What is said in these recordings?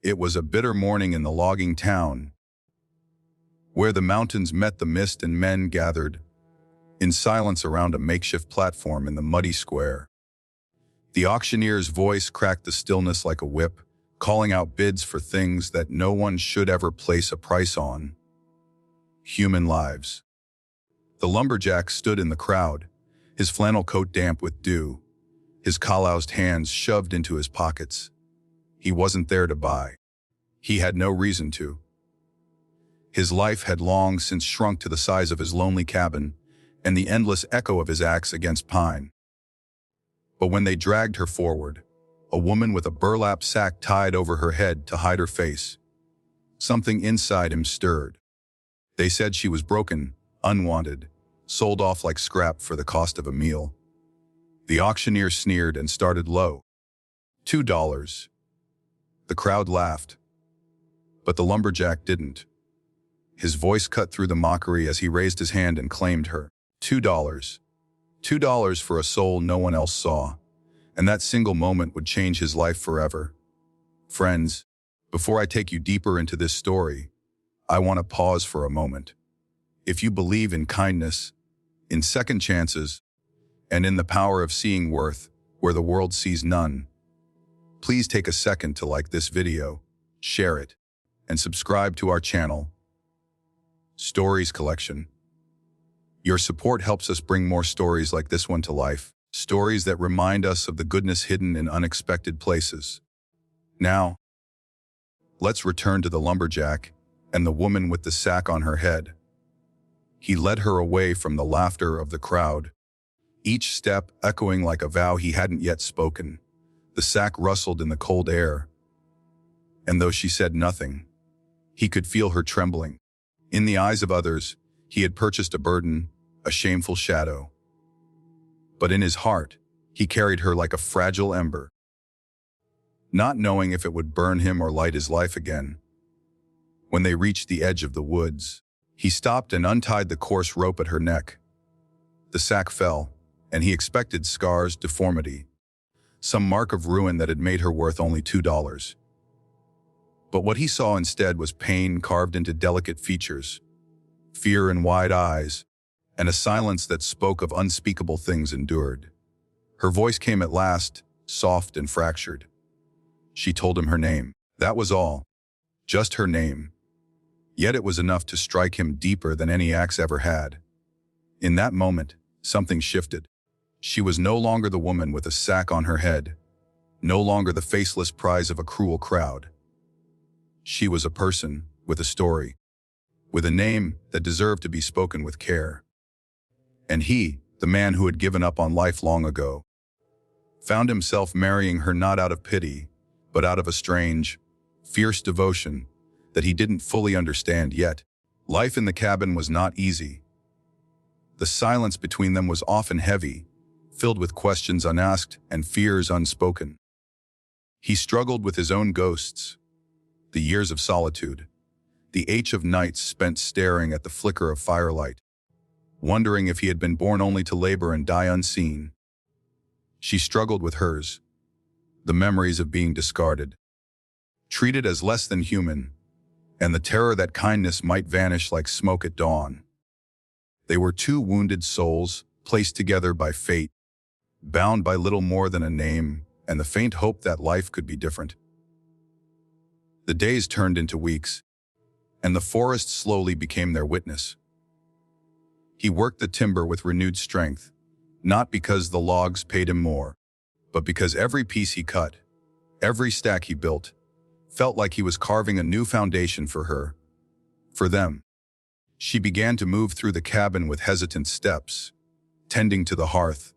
It was a bitter morning in the logging town, where the mountains met the mist and men gathered in silence around a makeshift platform in the muddy square. The auctioneer's voice cracked the stillness like a whip, calling out bids for things that no one should ever place a price on: human lives. The lumberjack stood in the crowd, his flannel coat damp with dew, his calloused hands shoved into his pockets. He wasn't there to buy. He had no reason to. His life had long since shrunk to the size of his lonely cabin and the endless echo of his axe against pine. But when they dragged her forward, a woman with a burlap sack tied over her head to hide her face, something inside him stirred. They said she was broken, unwanted, sold off like scrap for the cost of a meal. The auctioneer sneered and started low. $2. The crowd laughed, but the lumberjack didn't. His voice cut through the mockery as he raised his hand and claimed her. $2. $2 for a soul no one else saw, and that single moment would change his life forever. Friends, before I take you deeper into this story, I want to pause for a moment. If you believe in kindness, in second chances, and in the power of seeing worth where the world sees none, please take a second to like this video, share it, and subscribe to our channel, Stories Collection. Your support helps us bring more stories like this one to life, stories that remind us of the goodness hidden in unexpected places. Now, let's return to the lumberjack and the woman with the sack on her head. He led her away from the laughter of the crowd, each step echoing like a vow he hadn't yet spoken. The sack rustled in the cold air, and though she said nothing, he could feel her trembling. In the eyes of others, he had purchased a burden, a shameful shadow. But in his heart, he carried her like a fragile ember, not knowing if it would burn him or light his life again. When they reached the edge of the woods, he stopped and untied the coarse rope at her neck. The sack fell, and he expected scars, deformity, some mark of ruin that had made her worth only $2. But what he saw instead was pain carved into delicate features, fear in wide eyes, and a silence that spoke of unspeakable things endured. Her voice came at last, soft and fractured. She told him her name. That was all. Just her name. Yet it was enough to strike him deeper than any axe ever had. In that moment, something shifted. She was no longer the woman with a sack on her head, no longer the faceless prize of a cruel crowd. She was a person with a story, with a name that deserved to be spoken with care. And he, the man who had given up on life long ago, found himself marrying her not out of pity, but out of a strange, fierce devotion that he didn't fully understand yet. Life in the cabin was not easy. The silence between them was often heavy, filled with questions unasked and fears unspoken. He struggled with his own ghosts, the years of solitude, the ache of nights spent staring at the flicker of firelight, wondering if he had been born only to labor and die unseen. She struggled with hers, the memories of being discarded, treated as less than human, and the terror that kindness might vanish like smoke at dawn. They were two wounded souls, placed together by fate, bound by little more than a name and the faint hope that life could be different. The days turned into weeks, and the forest slowly became their witness. He worked the timber with renewed strength, not because the logs paid him more, but because every piece he cut, every stack he built, felt like he was carving a new foundation for her, for them. She began to move through the cabin with hesitant steps, tending to the hearth,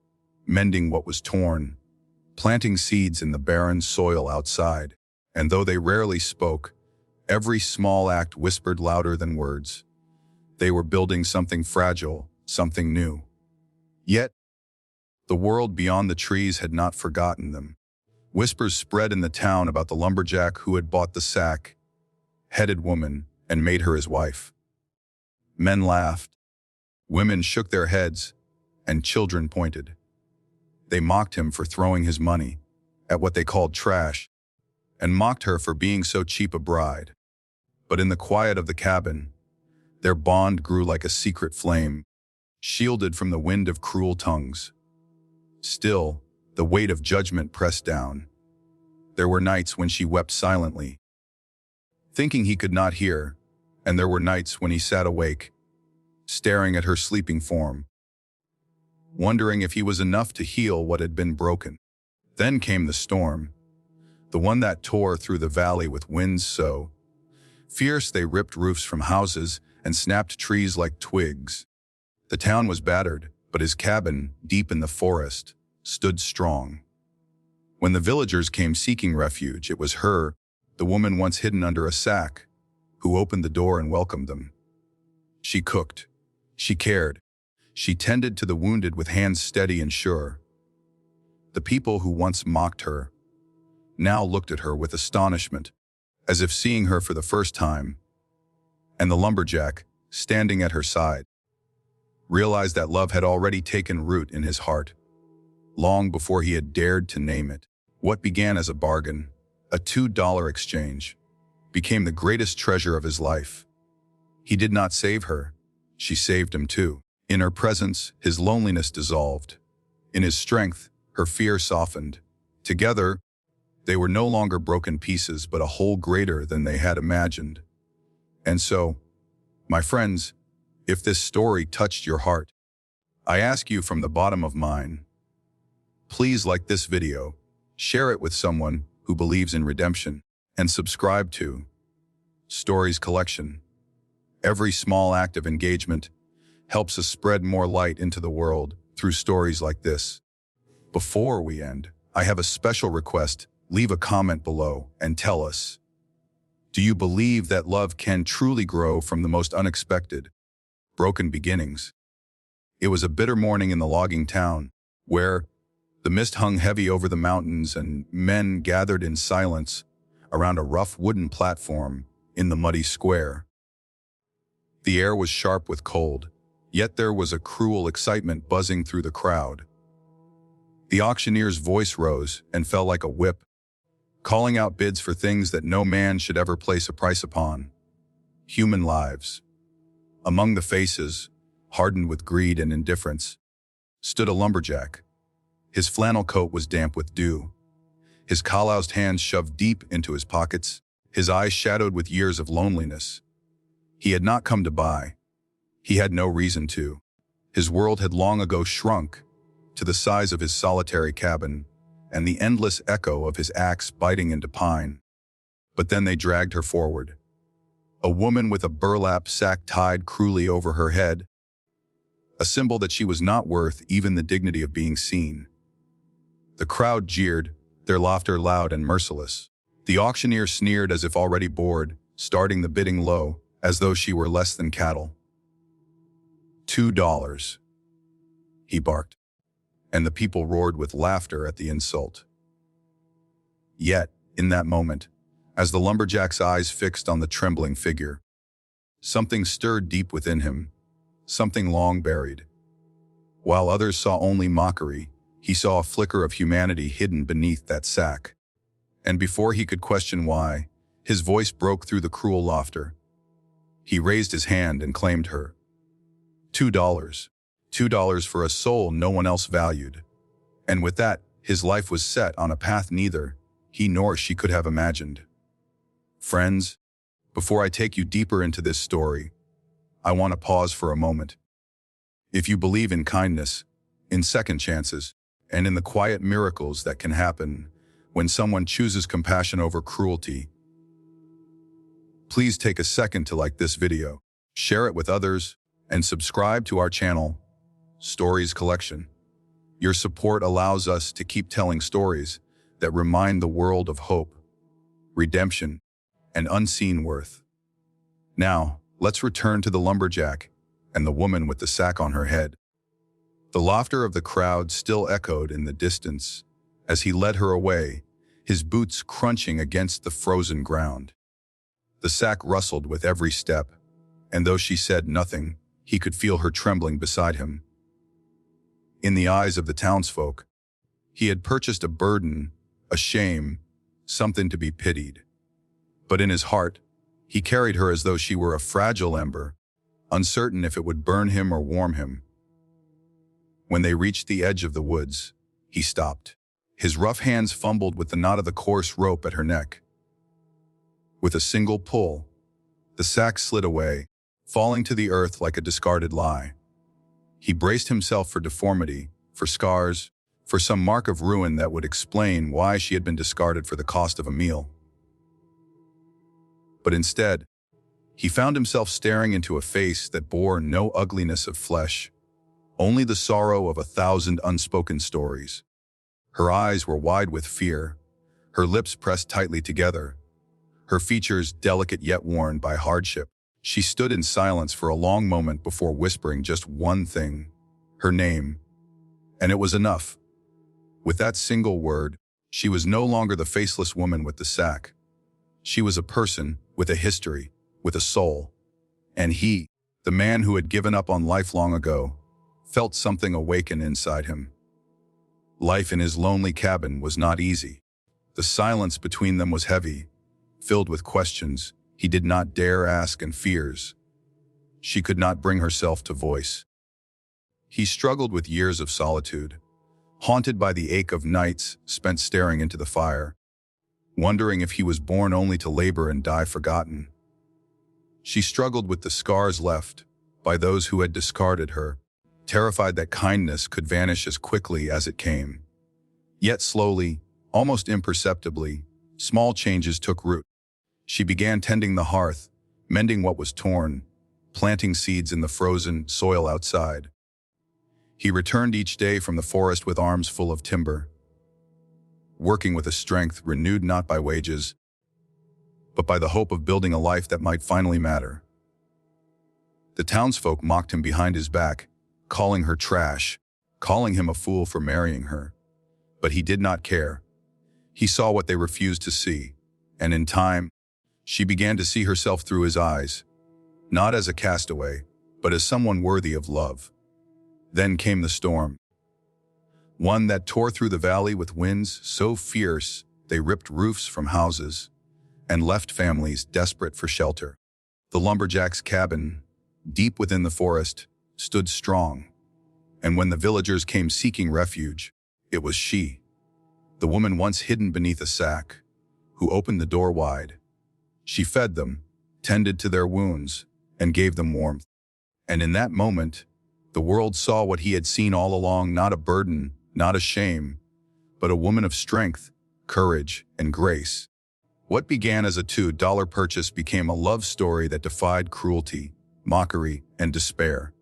mending what was torn, planting seeds in the barren soil outside. And though they rarely spoke, every small act whispered louder than words. They were building something fragile, something new. Yet, the world beyond the trees had not forgotten them. Whispers spread in the town about the lumberjack who had bought the sack, headed woman, and made her his wife. Men laughed, women shook their heads, and children pointed. They mocked him for throwing his money at what they called trash, and mocked her for being so cheap a bride. But in the quiet of the cabin, their bond grew like a secret flame, shielded from the wind of cruel tongues. Still, the weight of judgment pressed down. There were nights when she wept silently, thinking he could not hear, and there were nights when he sat awake, staring at her sleeping form, wondering if he was enough to heal what had been broken. Then came the storm, the one that tore through the valley with winds so fierce they ripped roofs from houses and snapped trees like twigs. The town was battered, but his cabin, deep in the forest, stood strong. When the villagers came seeking refuge, it was her, the woman once hidden under a sack, who opened the door and welcomed them. She cooked. She cared. She tended to the wounded with hands steady and sure. The people who once mocked her now looked at her with astonishment, as if seeing her for the first time. And the lumberjack, standing at her side, realized that love had already taken root in his heart, long before he had dared to name it. What began as a bargain, a $2 exchange, became the greatest treasure of his life. He did not save her, she saved him too. In her presence, his loneliness dissolved. In his strength, her fear softened. Together, they were no longer broken pieces, but a whole greater than they had imagined. And so, my friends, if this story touched your heart, I ask you from the bottom of mine, please like this video, share it with someone who believes in redemption, and subscribe to Stories Collection. Every small act of engagement helps us spread more light into the world through stories like this. Before we end, I have a special request. Leave a comment below and tell us, do you believe that love can truly grow from the most unexpected, broken beginnings? It was a bitter morning in the logging town, where the mist hung heavy over the mountains and men gathered in silence around a rough wooden platform in the muddy square. The air was sharp with cold, yet there was a cruel excitement buzzing through the crowd. The auctioneer's voice rose and fell like a whip, calling out bids for things that no man should ever place a price upon: human lives. Among the faces, hardened with greed and indifference, stood a lumberjack. His flannel coat was damp with dew, his calloused hands shoved deep into his pockets, his eyes shadowed with years of loneliness. He had not come to buy. He had no reason to. His world had long ago shrunk to the size of his solitary cabin and the endless echo of his axe biting into pine. But then they dragged her forward. A woman with a burlap sack tied cruelly over her head, a symbol that she was not worth even the dignity of being seen. The crowd jeered, their laughter loud and merciless. The auctioneer sneered as if already bored, starting the bidding low, as though she were less than cattle. $2, he barked, and the people roared with laughter at the insult. Yet, in that moment, as the lumberjack's eyes fixed on the trembling figure, something stirred deep within him, something long buried. While others saw only mockery, he saw a flicker of humanity hidden beneath that sack. And before he could question why, his voice broke through the cruel laughter. He raised his hand and claimed her. $2. $2 for a soul no one else valued. And with that, his life was set on a path neither he nor she could have imagined. Friends, before I take you deeper into this story, I want to pause for a moment. If you believe in kindness, in second chances, and in the quiet miracles that can happen when someone chooses compassion over cruelty, please take a second to like this video, share it with others, and subscribe to our channel, Stories Collection. Your support allows us to keep telling stories that remind the world of hope, redemption, and unseen worth. Now, let's return to the lumberjack and the woman with the sack on her head. The laughter of the crowd still echoed in the distance as he led her away, his boots crunching against the frozen ground. The sack rustled with every step, and though she said nothing, he could feel her trembling beside him. In the eyes of the townsfolk, he had purchased a burden, a shame, something to be pitied. But in his heart, he carried her as though she were a fragile ember, uncertain if it would burn him or warm him. When they reached the edge of the woods, he stopped. His rough hands fumbled with the knot of the coarse rope at her neck. With a single pull, the sack slid away, falling to the earth like a discarded lie. He braced himself for deformity, for scars, for some mark of ruin that would explain why she had been discarded for the cost of a meal. But instead, he found himself staring into a face that bore no ugliness of flesh, only the sorrow of 1,000 unspoken stories. Her eyes were wide with fear, her lips pressed tightly together, her features delicate yet worn by hardship. She stood in silence for a long moment before whispering just one thing, her name, and it was enough. With that single word, she was no longer the faceless woman with the sack. She was a person with a history, with a soul. And he, the man who had given up on life long ago, felt something awaken inside him. Life in his lonely cabin was not easy. The silence between them was heavy, filled with questions he did not dare ask and fears she could not bring herself to voice. He struggled with years of solitude, haunted by the ache of nights spent staring into the fire, wondering if he was born only to labor and die forgotten. She struggled with the scars left by those who had discarded her, terrified that kindness could vanish as quickly as it came. Yet slowly, almost imperceptibly, small changes took root. She began tending the hearth, mending what was torn, planting seeds in the frozen soil outside. He returned each day from the forest with arms full of timber, working with a strength renewed not by wages, but by the hope of building a life that might finally matter. The townsfolk mocked him behind his back, calling her trash, calling him a fool for marrying her. But he did not care. He saw what they refused to see, and in time, she began to see herself through his eyes, not as a castaway, but as someone worthy of love. Then came the storm, one that tore through the valley with winds so fierce they ripped roofs from houses and left families desperate for shelter. The lumberjack's cabin, deep within the forest, stood strong, and when the villagers came seeking refuge, it was she, the woman once hidden beneath a sack, who opened the door wide. She fed them, tended to their wounds, and gave them warmth. And in that moment, the world saw what he had seen all along, not a burden, not a shame, but a woman of strength, courage, and grace. What began as a $2 purchase became a love story that defied cruelty, mockery, and despair.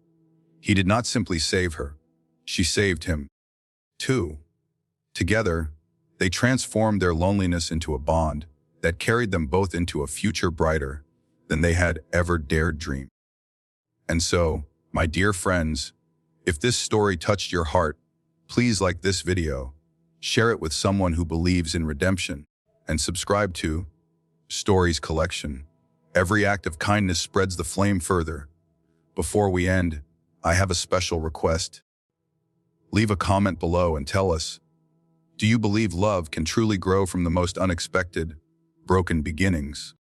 He did not simply save her, she saved him. Together, they transformed their loneliness into a bond that carried them both into a future brighter than they had ever dared dream. And so, my dear friends, if this story touched your heart, please like this video, share it with someone who believes in redemption, and subscribe to Stories Collection. Every act of kindness spreads the flame further. Before we end, I have a special request. Leave a comment below and tell us, do you believe love can truly grow from the most unexpected, broken beginnings?